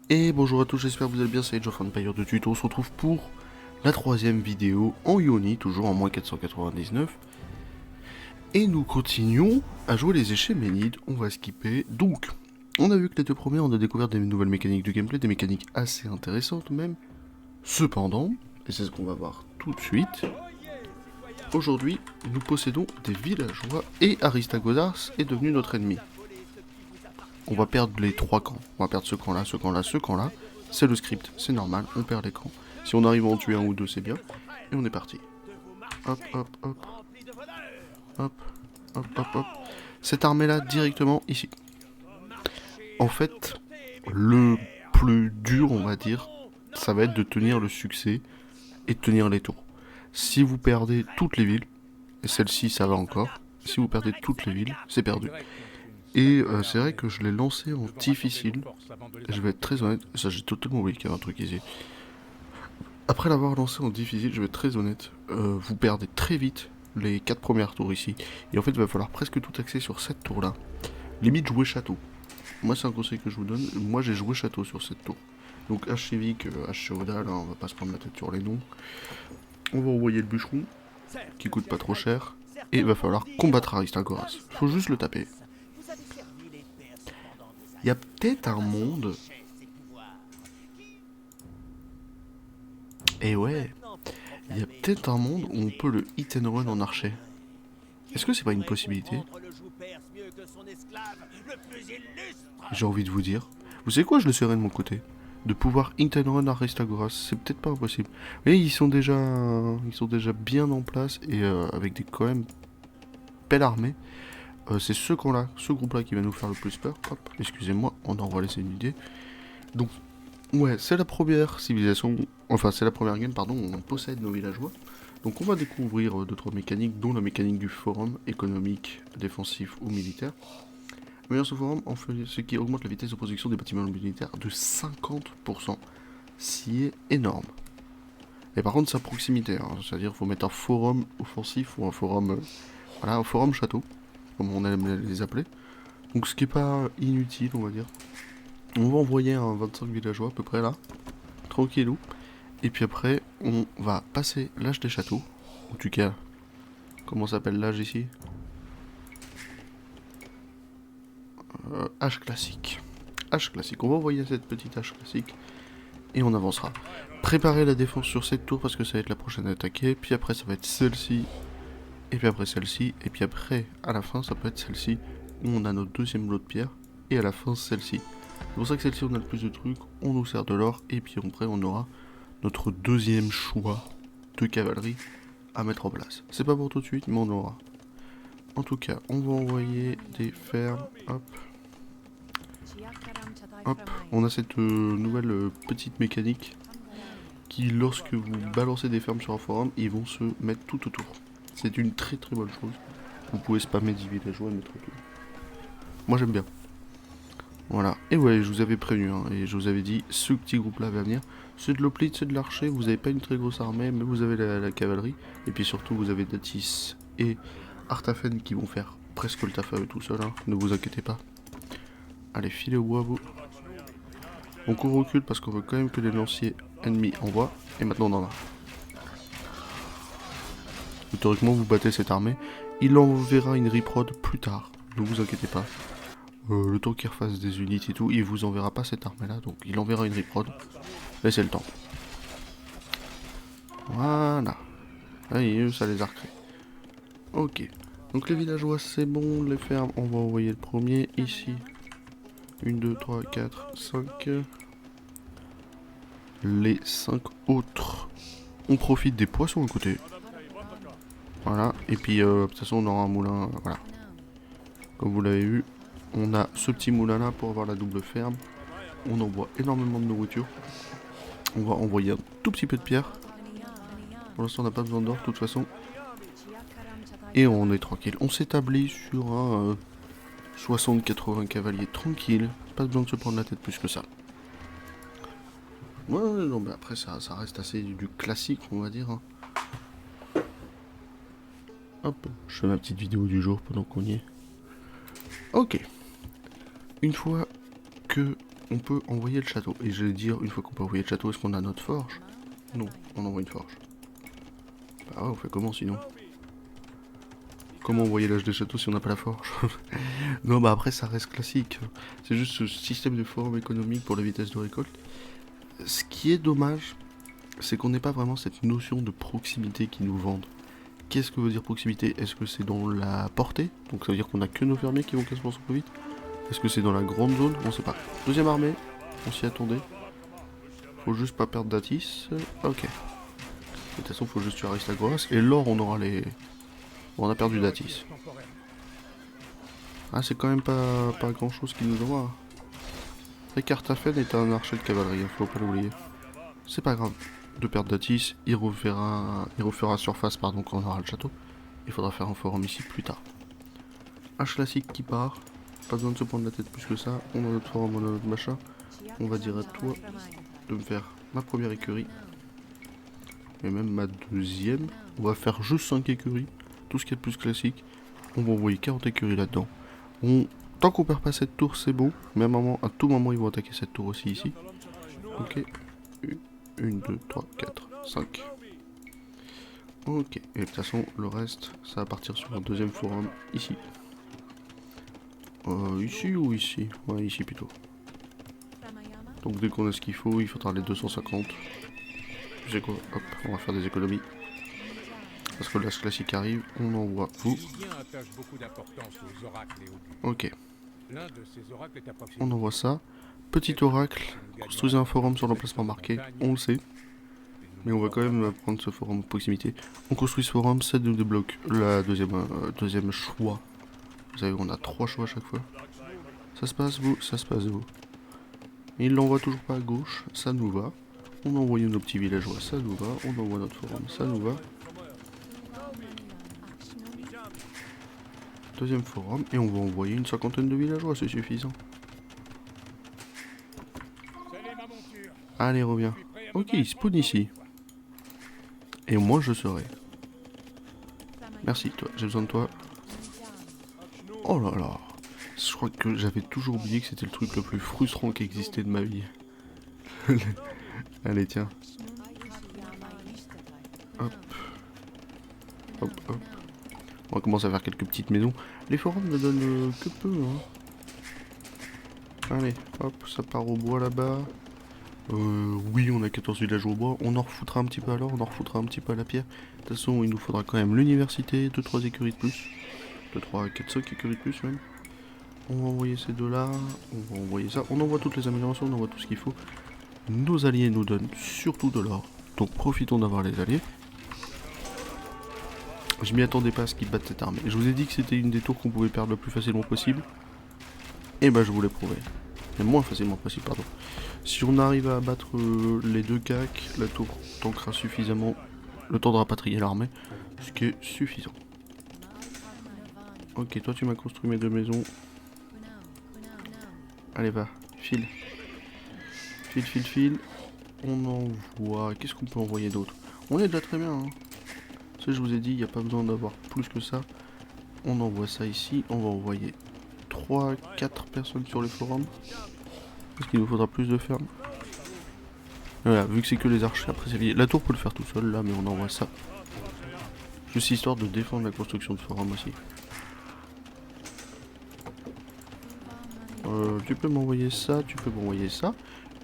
Et bonjour à tous, j'espère que vous allez bien, c'est Age of Empires de Tuto. On se retrouve pour la troisième vidéo en Ioni, toujours en moins 499. Et nous continuons à jouer les Échéménides, on va skipper. Donc, on a vu que les deux premiers, on a découvert des nouvelles mécaniques de gameplay, des mécaniques assez intéressantes même. Cependant, et c'est ce qu'on va voir tout de suite, aujourd'hui, nous possédons des villageois et Aristagoras est devenu notre ennemi. On va perdre les trois camps. On va perdre ce camp-là, ce camp-là, ce camp-là. C'est le script, c'est normal, on perd les camps. Si on arrive à en tuer un ou deux, c'est bien. Et on est parti. Hop, hop, hop. Hop, hop, hop, hop. Cette armée-là, directement ici. En fait, le plus dur, on va dire, ça va être de tenir le succès et de tenir les tours. Si vous perdez toutes les villes, et celle-ci, ça va encore. Si vous perdez toutes les villes, c'est perdu. Et c'est vrai que je l'ai lancé en difficile. Je vais être très honnête, ça j'ai totalement oublié qu'il y avait un truc ici. Après l'avoir lancé en difficile, je vais être très honnête, vous perdez très vite les 4 premières tours ici. Et en fait, il va falloir presque tout axer sur cette tour-là. Limite jouer château. Moi, c'est un conseil que je vous donne. Moi, j'ai joué château sur cette tour. Donc H civique, H féodal, hein, on va pas se prendre la tête sur les noms. On va envoyer le bûcheron, qui coûte pas trop cher. Et il va falloir combattre Aristagoras. Faut juste le taper. Il y a peut-être un monde. Et ouais, il y a peut-être un monde où on peut le hit and run en archer. Est-ce que c'est pas une possibilité? J'ai envie de vous dire. Vous savez quoi, je le serai de mon côté. De pouvoir hit and run Aristagoras, c'est peut-être pas impossible. Mais ils sont déjà bien en place et avec des quand même belles armées. C'est ce camp-là, ce groupe-là qui va nous faire le plus peur. Hop, excusez-moi, on en va laisser une idée. Donc, ouais, c'est la première civilisation, enfin c'est la première game, pardon, où on possède nos villageois. Donc on va découvrir d'autres mécaniques, dont la mécanique du forum économique, défensif ou militaire. Mais dans ce forum, on fait ce qui augmente la vitesse de production des bâtiments militaires de 50%, ce qui est énorme. Et par contre, sa proximité, hein, c'est-à-dire qu'il faut mettre un forum offensif ou un forum, voilà, un forum château, comme on aime les appeler. Donc ce qui est pas inutile, on va dire. On va envoyer un 25 villageois à peu près là, tranquillou. Et puis après, on va passer l'âge des châteaux. En tout cas, comment s'appelle l'âge ici? Âge classique. Âge classique. On va envoyer cette petite âge classique. Et on avancera. Préparez la défense sur cette tour parce que ça va être la prochaine à attaquer. Puis après, ça va être celle-ci. Et puis après, celle-ci. Et puis après, à la fin, ça peut être celle-ci. Où on a notre deuxième lot de pierre. Et à la fin, celle-ci. C'est pour ça que celle-ci, on a le plus de trucs. On nous sert de l'or. Et puis après, on aura notre deuxième choix de cavalerie à mettre en place. C'est pas pour tout de suite, mais on aura. En tout cas, on va envoyer des fermes. Hop. Hop. On a cette nouvelle petite mécanique qui, lorsque vous balancez des fermes sur un forum, ils vont se mettre tout autour. C'est une très très bonne chose. Vous pouvez spammer 10 villageois et mettre tout. Moi j'aime bien. Voilà. Et ouais, je vous avais prévenu, hein, et je vous avais dit, ce petit groupe-là va venir. C'est de l'hoplite, c'est de l'archer, vous n'avez pas une très grosse armée, mais vous avez la cavalerie. Et puis surtout, vous avez Datis et Artafen qui vont faire presque le taf à eux tout seuls, hein, ne vous inquiétez pas. Allez, filez au bois, vous. Donc on recule parce qu'on veut quand même que les lanciers ennemis envoient. Et maintenant on en a. Théoriquement, vous battez cette armée. Il enverra une reprod plus tard, ne vous inquiétez pas. Le temps qu'il refasse des unités et tout, il vous enverra pas cette armée là, donc il enverra une reprod. Laissez le temps. Voilà. Allez, ça les a recréés. Ok. Donc les villageois c'est bon, les fermes, on va envoyer le premier ici. 1, 2, 3, 4, 5. Les 5 autres. On profite des poissons à côté. Voilà, et puis de toute façon on aura un moulin, voilà. Comme vous l'avez vu, on a ce petit moulin là pour avoir la double ferme. On envoie énormément de nourriture. On va envoyer un tout petit peu de pierre. Pour l'instant on n'a pas besoin d'or de toute façon. Et on est tranquille. On s'établit sur un 60-80 cavaliers tranquille. Pas besoin de se prendre la tête plus que ça. Ouais, non, mais après ça reste assez du classique on va dire. Hein. Hop, je fais ma petite vidéo du jour pendant qu'on y est. Ok. Une fois que on peut envoyer le château. Et je vais dire, une fois qu'on peut envoyer le château, est-ce qu'on a notre forge? Non, on envoie une forge. Bah ouais, on fait comment sinon? Comment envoyer l'âge des châteaux si on n'a pas la forge? Non, bah après ça reste classique. C'est juste ce système de forum économique pour la vitesse de récolte. Ce qui est dommage, c'est qu'on n'ait pas vraiment cette notion de proximité qui nous vendent. Qu'est-ce que veut dire proximité? Est-ce que c'est dans la portée? Donc ça veut dire qu'on a que nos fermiers qui vont quasiment super vite? Est-ce que c'est dans la grande zone? On sait pas. Deuxième armée, on s'y attendait. Faut juste pas perdre d'Atis. Ok. De toute façon, faut juste tuer Aristagoras. Et l'or, on aura les... Bon, on a perdu d'Atis. Ah, c'est quand même pas grand chose qui nous envoie. Et Cartaphène est un archer de cavalerie, faut pas l'oublier. C'est pas grave de perdre d'Atis, il refera surface pardon quand on aura le château. Il faudra faire un forum ici plus tard. H classique qui part, pas besoin de se prendre la tête plus que ça, on a notre forum, on a notre machin. On va dire à toi de me faire ma première écurie. Et même ma deuxième. On va faire juste 5 écuries, tout ce qui est plus classique. On va envoyer 40 écuries là-dedans. Tant qu'on perd pas cette tour, c'est bon. Même à tout moment, ils vont attaquer cette tour aussi ici. Ok. 1, 2, 3, 4, 5. Ok. Et de toute façon, le reste, ça va partir sur un deuxième forum ici. Ici ou ici? Ouais, ici plutôt. Donc dès qu'on a ce qu'il faut, il faudra les 250. C'est quoi? Hop, on va faire des économies. Parce que l'âge classique arrive, on envoie vous. Ok. On envoie ça. Petit oracle, construisez un forum sur l'emplacement marqué, on le sait. Mais on va quand même prendre ce forum de proximité. On construit ce forum, ça nous débloque la deuxième choix. Vous savez, on a 3 choix à chaque fois. Ça se passe vous, ça se passe vous. Et il l'envoie toujours pas à gauche, ça nous va. On a envoyé nos petits villageois, ça nous va. On envoie notre forum, ça nous va. Deuxième forum, et on va envoyer une 50aine de villageois, c'est suffisant. Allez, reviens. Ok, il spawn ici. Et moi, je serai. Merci, toi, j'ai besoin de toi. Oh là là. Je crois que j'avais toujours oublié que c'était le truc le plus frustrant qui existait de ma vie. Allez, tiens. Hop. Hop, hop. On va commencer à faire quelques petites maisons. Les forums ne donnent que peu, hein. Allez, hop, ça part au bois là-bas. Oui, on a 14 villages au bois. On en refoutra un petit peu à l'or, on en refoutra un petit peu à la pierre. De toute façon, il nous faudra quand même l'université, 2-3 écuries de plus. 2, 3, 4, 5 écuries de plus même. On va envoyer ces deux-là. On va envoyer ça. On envoie toutes les améliorations, on envoie tout ce qu'il faut. Nos alliés nous donnent surtout de l'or. Donc profitons d'avoir les alliés. Je m'y attendais pas à ce qu'ils battent cette armée. Je vous ai dit que c'était une des tours qu'on pouvait perdre le plus facilement possible. Et bah je vous l'ai prouvé. Mais moins facilement possible, pardon. Si on arrive à abattre les deux cacs, la tour tankera suffisamment le temps de rapatrier l'armée. Ce qui est suffisant. Ok, toi tu m'as construit mes 2 maisons. Allez va, file. File. On envoie... Qu'est-ce qu'on peut envoyer d'autre? On est déjà très bien, hein. Ça je vous ai dit, il n'y a pas besoin d'avoir plus que ça. On envoie ça ici, on va envoyer 3-4 personnes sur les forums. Parce qu'il nous faudra plus de fermes. Voilà, vu que c'est que les archers, après c'est lié. La tour peut le faire tout seul là, mais on envoie ça. Juste histoire de défendre la construction de forum aussi. Tu peux m'envoyer ça, tu peux m'envoyer ça.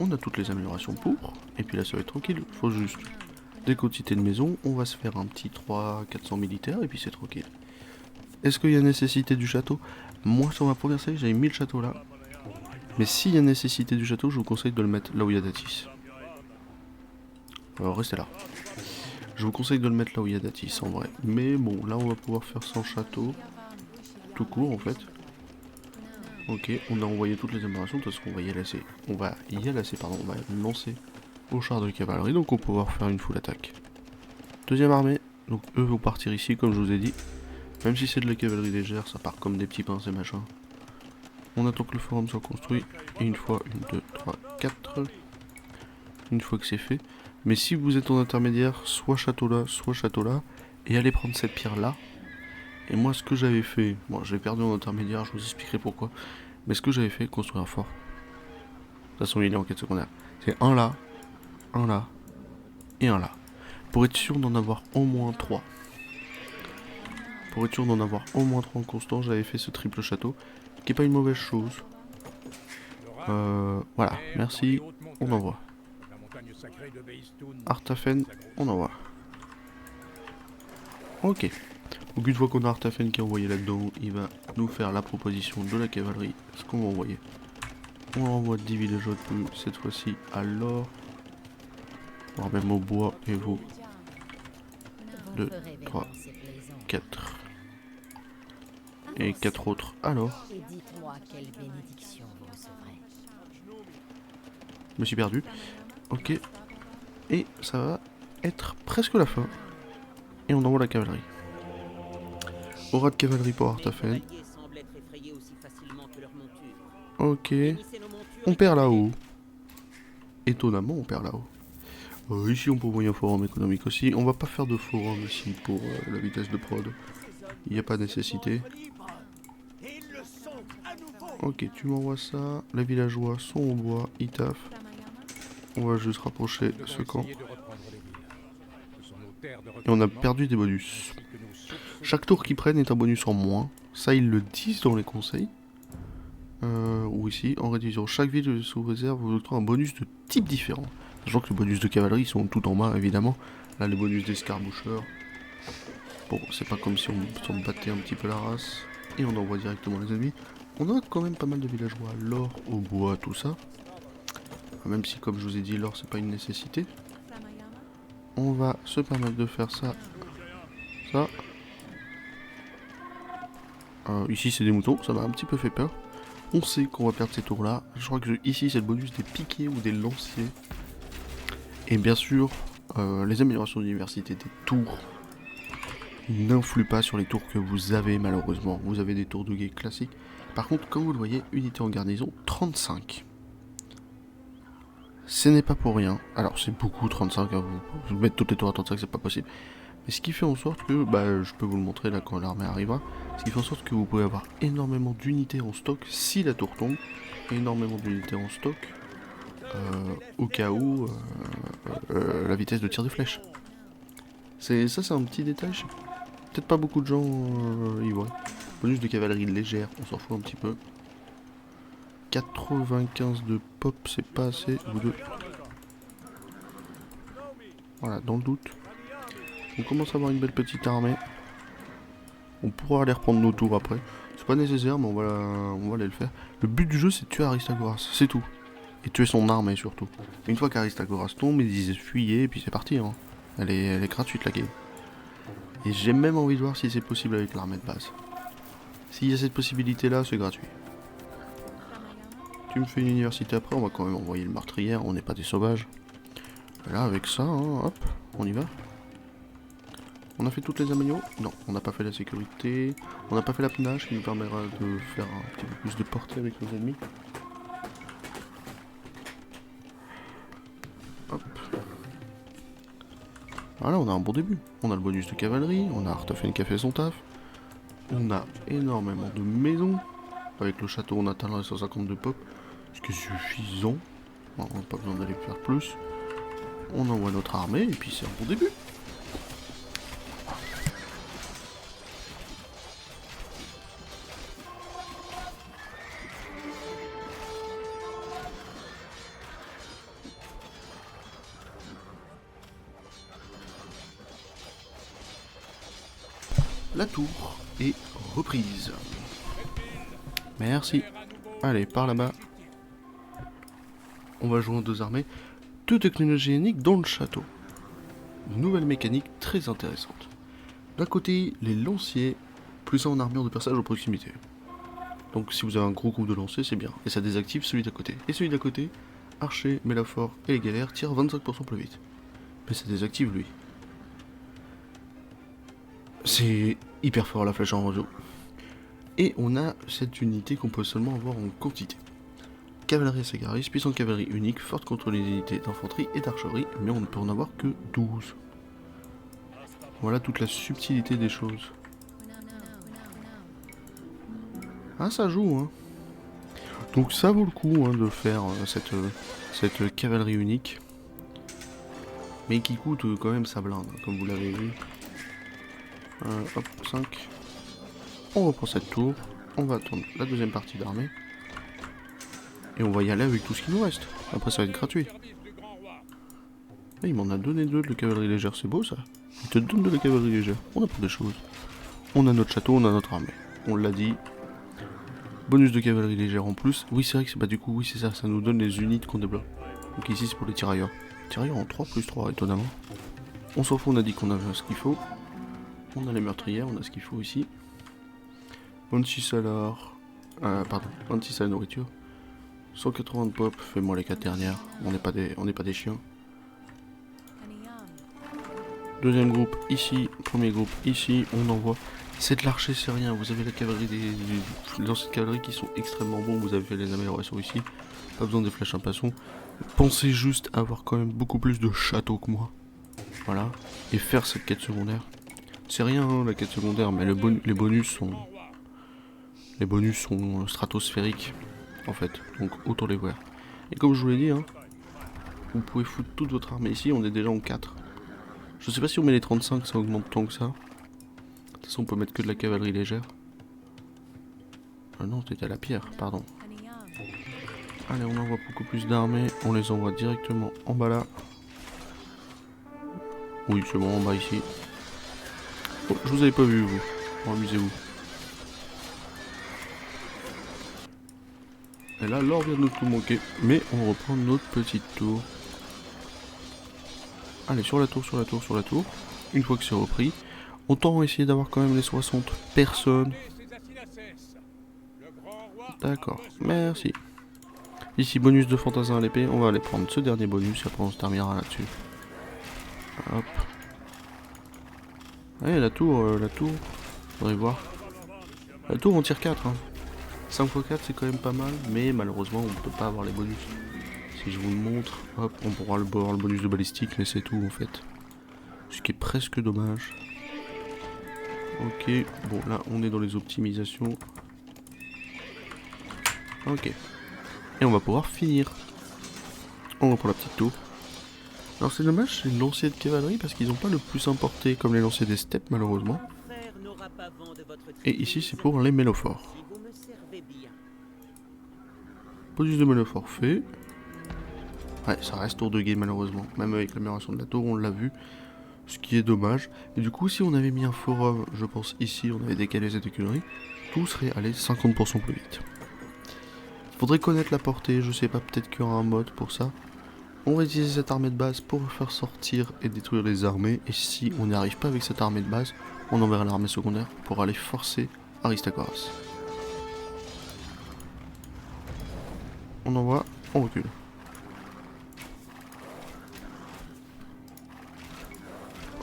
On a toutes les améliorations pour. Et puis là ça va être tranquille, faut juste des quantités de maisons. On va se faire un petit 300-400 militaires et puis c'est tranquille. Est-ce qu'il y a nécessité du château? Moi sur ma première série j'avais mis le château là. Mais s'il y a nécessité du château, je vous conseille de le mettre là où il y a Datis. Alors restez là. Je vous conseille de le mettre là où il y a Datis en vrai. Mais bon, là on va pouvoir faire sans château. Tout court en fait. Ok, on a envoyé toutes les améliorations parce qu'on va y laisser. On va lancer au char de cavalerie. Donc on va pouvoir faire une full attaque. Deuxième armée. Donc eux vont partir ici comme je vous ai dit. Même si c'est de la cavalerie légère, ça part comme des petits pains ces machins. On attend que le forum soit construit. Et une fois, 1, 2, 3, 4. Une fois que c'est fait. Mais si vous êtes en intermédiaire, soit château là, et allez prendre cette pierre là. Et moi ce que j'avais fait, bon j'ai perdu en intermédiaire, je vous expliquerai pourquoi. Mais ce que j'avais fait, construire un fort. façon, il est en quête secondaire. C'est un là, un là, et un là. Pour être sûr d'en avoir au moins 3. Pour être sûr d'en avoir au moins 3 en constant, j'avais fait ce triple château, qui est pas une mauvaise chose. Voilà, merci, on envoie. Artafen, on envoie. Ok. Donc une fois qu'on a Artafen qui est envoyé là-dedans, il va nous faire la proposition de la cavalerie, ce qu'on va envoyer. On envoie 10 villageois de plus, cette fois-ci à l'or, voire même au bois, et vous. 2, 3, 4. Et 4 autres alors. Je me suis perdu. Ok. Et ça va être presque la fin. Et on envoie la cavalerie. Aura de cavalerie pour Artafen. Ok. On perd là-haut. Étonnamment, on perd là-haut. Ici, on peut envoyer un forum économique aussi. On va pas faire de forum ici pour la vitesse de prod. Il n'y a pas de nécessité. Ok, tu m'envoies ça. Les villageois sont au bois, ils taffent. On va juste rapprocher ce camp. Et on a perdu des bonus. Chaque tour qu'ils prennent est un bonus en moins. Ça, ils le disent dans les conseils. Ou ici, en réduisant chaque ville sous réserve, vous obtenez un bonus de type différent. Sachant que les bonus de cavalerie sont tout en bas, évidemment. Là, les bonus d'escarmoucheurs. Bon, c'est pas comme si on s'en battait un petit peu la race. Et on envoie directement les ennemis. On a quand même pas mal de villageois. L'or, au bois, tout ça. Même si, comme je vous ai dit, l'or, c'est pas une nécessité. On va se permettre de faire ça. Ça. Ici, c'est des moutons. Ça m'a un petit peu fait peur. On sait qu'on va perdre ces tours là. Je crois que ici c'est le bonus des piquets ou des lanciers. Et bien sûr, les améliorations d'université des tours n'influent pas sur les tours que vous avez malheureusement. Vous avez des tours de guet classiques. Par contre, comme vous le voyez, unité en garnison, 35. Ce n'est pas pour rien. Alors c'est beaucoup 35, hein. Vous mettre toutes les tours à 35, c'est pas possible. Mais ce qui fait en sorte que, je peux vous le montrer là quand l'armée arrivera, ce qui fait en sorte que vous pouvez avoir énormément d'unités en stock si la tour tombe, énormément d'unités en stock au cas où la vitesse de tir des flèches. Ça c'est un petit détail, peut-être pas beaucoup de gens y voient. Bonus de cavalerie légère, on s'en fout un petit peu. 95 de pop, c'est pas assez, ou de... Voilà, dans le doute. On commence à avoir une belle petite armée. On pourra aller reprendre nos tours après. C'est pas nécessaire, mais on va aller le faire. Le but du jeu, c'est de tuer Aristagoras, c'est tout. Et tuer son armée surtout. Une fois qu'Aristagoras tombe, ils disent fuyez, et puis c'est parti. Hein. Elle est gratuite la game. Et j'ai même envie de voir si c'est possible avec l'armée de base. S'il y a cette possibilité là, c'est gratuit. Tu me fais une université après, on va quand même envoyer le meurtrière, on n'est pas des sauvages. Et là, avec ça, hein, hop, on y va. On a fait toutes les améliorations? Non, on n'a pas fait la sécurité. On n'a pas fait la pinache qui nous permettra de faire un petit peu plus de portée avec nos ennemis. Hop. Voilà, on a un bon début. On a le bonus de cavalerie, on a Artafen qui a fait son taf. On a énormément de maisons. Avec le château, on atteint les 150 de pop. Ce qui est suffisant. On n'a pas besoin d'aller faire plus. On envoie notre armée et puis c'est un bon début. La tour est reprise. Merci. Allez, par là-bas. On va jouer 2 armées. 2 technologies uniques dans le château. Une nouvelle mécanique très intéressante. D'un côté, les lanciers, plus 1 en armure de passage en proximité. Donc si vous avez un gros groupe de lanciers, c'est bien. Et ça désactive celui d'à côté. Et celui d'à côté, archer, mélaphore et les galères tirent 25% plus vite. Mais ça désactive lui. C'est hyper fort la flèche en roseau. Et on a cette unité qu'on peut seulement avoir en quantité. Cavalerie Sagaris, puissante cavalerie unique, forte contre les unités d'infanterie et d'archerie, mais on ne peut en avoir que 12. Voilà toute la subtilité des choses. Ah, ça joue, hein. Donc ça vaut le coup hein, de faire cette cavalerie unique. Mais qui coûte quand même sa blinde, comme vous l'avez vu. Hop, 5. On reprend cette tour. On va attendre la deuxième partie d'armée. Et on va y aller avec tout ce qui nous reste. Après ça va être gratuit. Ah, il m'en a donné 2 de cavalerie légère, c'est beau ça. Il te donne de la cavalerie légère. On a pas des choses. On a notre château, on a notre armée. On l'a dit. Bonus de cavalerie légère en plus. Oui c'est vrai que c'est pas du coup, oui c'est ça, ça nous donne les unités qu'on débloque. Donc ici c'est pour les tirailleurs. Tirailleurs en 3+3 étonnamment. On s'en fout, on a dit qu'on avait ce qu'il faut. On a les meurtrières, on a ce qu'il faut ici. 26 à l'art. Pardon, 26 à la nourriture. 180 de pop, fais-moi les 4 dernières. On n'est pas des chiens. Deuxième groupe ici, premier groupe ici, on envoie. C'est de l'archer, c'est rien. Vous avez la cavalerie des lanciers de cavalerie qui sont extrêmement bons. Vous avez fait les améliorations ici. Pas besoin des flèches impassions. Pensez juste à avoir quand même beaucoup plus de châteaux que moi. Voilà. Et faire cette quête secondaire. C'est rien hein, la quête secondaire, mais les bonus sont. Les bonus sont stratosphériques. En fait. Donc autant les voir. Et comme je vous l'ai dit, hein, vous pouvez foutre toute votre armée ici, on est déjà en 4. Je sais pas si on met les 35, ça augmente tant que ça. De toute façon, on peut mettre que de la cavalerie légère. Ah non, c'était à la pierre, pardon. Allez, on envoie beaucoup plus d'armées. On les envoie directement en bas là. Oui, c'est bon, en bas ici. Oh, je vous avais pas vu, vous. Bon, amusez-vous. Et là, l'or vient de nous tout manquer. Mais on reprend notre petite tour. Allez, sur la tour, sur la tour, sur la tour. Une fois que c'est repris, autant essayer d'avoir quand même les 60 personnes. D'accord, merci. Ici, bonus de fantassin à l'épée. On va aller prendre ce dernier bonus et après on se terminera là-dessus. Hop. Allez, la tour. Faudrait voir. La tour, on tire 4. Hein. 5 x 4, c'est quand même pas mal. Mais malheureusement, on ne peut pas avoir les bonus. Si je vous le montre, hop, on pourra avoir le bonus de balistique, mais c'est tout en fait. Ce qui est presque dommage. Ok, bon là on est dans les optimisations. Ok. Et on va pouvoir finir. On reprend la petite tour. Alors c'est dommage, c'est une lancier de cavalerie parce qu'ils n'ont pas le plus importé comme les lanciers des steppes malheureusement. Et ici c'est pour les mélophores. Bonus de mélophore fait. Ouais, ça reste tour de guet malheureusement. Même avec l'amélioration de la tour, on l'a vu. Ce qui est dommage. Et du coup, si on avait mis un forum, je pense ici, on avait décalé cette écurie, tout serait allé 50% plus vite. Faudrait connaître la portée, je sais pas, peut-être qu'il y aura un mode pour ça. On va utiliser cette armée de base pour faire sortir et détruire les armées. Et si on n'y arrive pas avec cette armée de base, on enverra l'armée secondaire pour aller forcer Aristagoras. On envoie, on recule.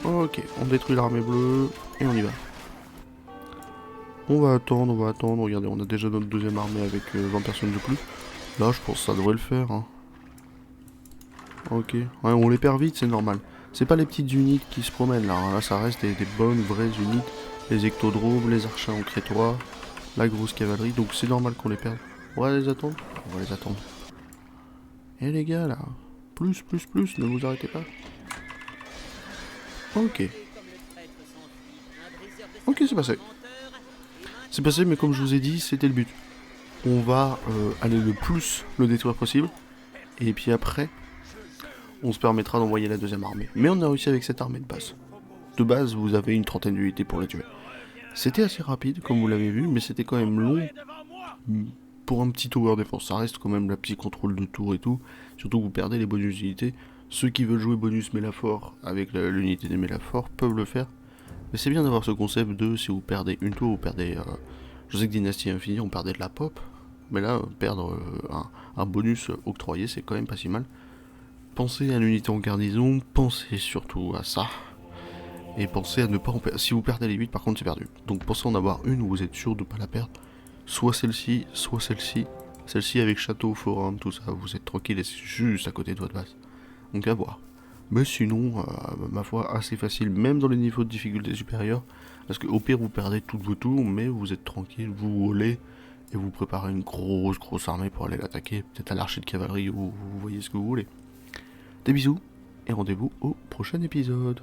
Ok, on détruit l'armée bleue et on y va. On va attendre, regardez, on a déjà notre deuxième armée avec 20 personnes de plus. Là, je pense que ça devrait le faire. Hein. Ok, ouais, on les perd vite, c'est normal. C'est pas les petites unités qui se promènent là, hein. Là ça reste des bonnes, vraies unités. Les ectodromes, les archers en crétois, la grosse cavalerie, donc c'est normal qu'on les perde. On va les attendre. On va les attendre. Et les gars là, plus, ne vous arrêtez pas. Ok. Ok, c'est passé. C'est passé, mais comme je vous ai dit, c'était le but. On va aller le plus le détruire possible. Et puis après, on se permettra d'envoyer la deuxième armée. Mais on a réussi avec cette armée de base. De base, vous avez une trentaine d'unités pour la tuer. C'était assez rapide, comme vous l'avez vu, mais c'était quand même long pour un petit tower défense. Ça reste quand même la petite contrôle de tour et tout. Surtout que vous perdez les bonus unités. Ceux qui veulent jouer bonus Mélaphore avec l'unité des Mélaphores peuvent le faire. Mais c'est bien d'avoir ce concept de si vous perdez une tour, vous perdez... je sais que Dynastie Infinie, on perdait de la pop. Mais là, perdre un bonus octroyé, c'est quand même pas si mal. Pensez à l'unité en garnison, pensez surtout à ça. Et pensez à ne pas en perdre. Si vous perdez les 8, par contre, c'est perdu. Donc pensez en avoir une où vous êtes sûr de ne pas la perdre. Soit celle-ci, soit celle-ci. Celle-ci avec château, forum, tout ça, vous êtes tranquille et c'est juste à côté de votre base. Donc à voir. Mais sinon, ma foi, assez facile, même dans les niveaux de difficulté supérieurs. Parce qu'au pire, vous perdez toutes vos tours, mais vous êtes tranquille, vous volez. et vous préparez une grosse armée pour aller l'attaquer, peut-être à l'archer de cavalerie ou vous voyez ce que vous voulez. Des bisous et rendez-vous au prochain épisode.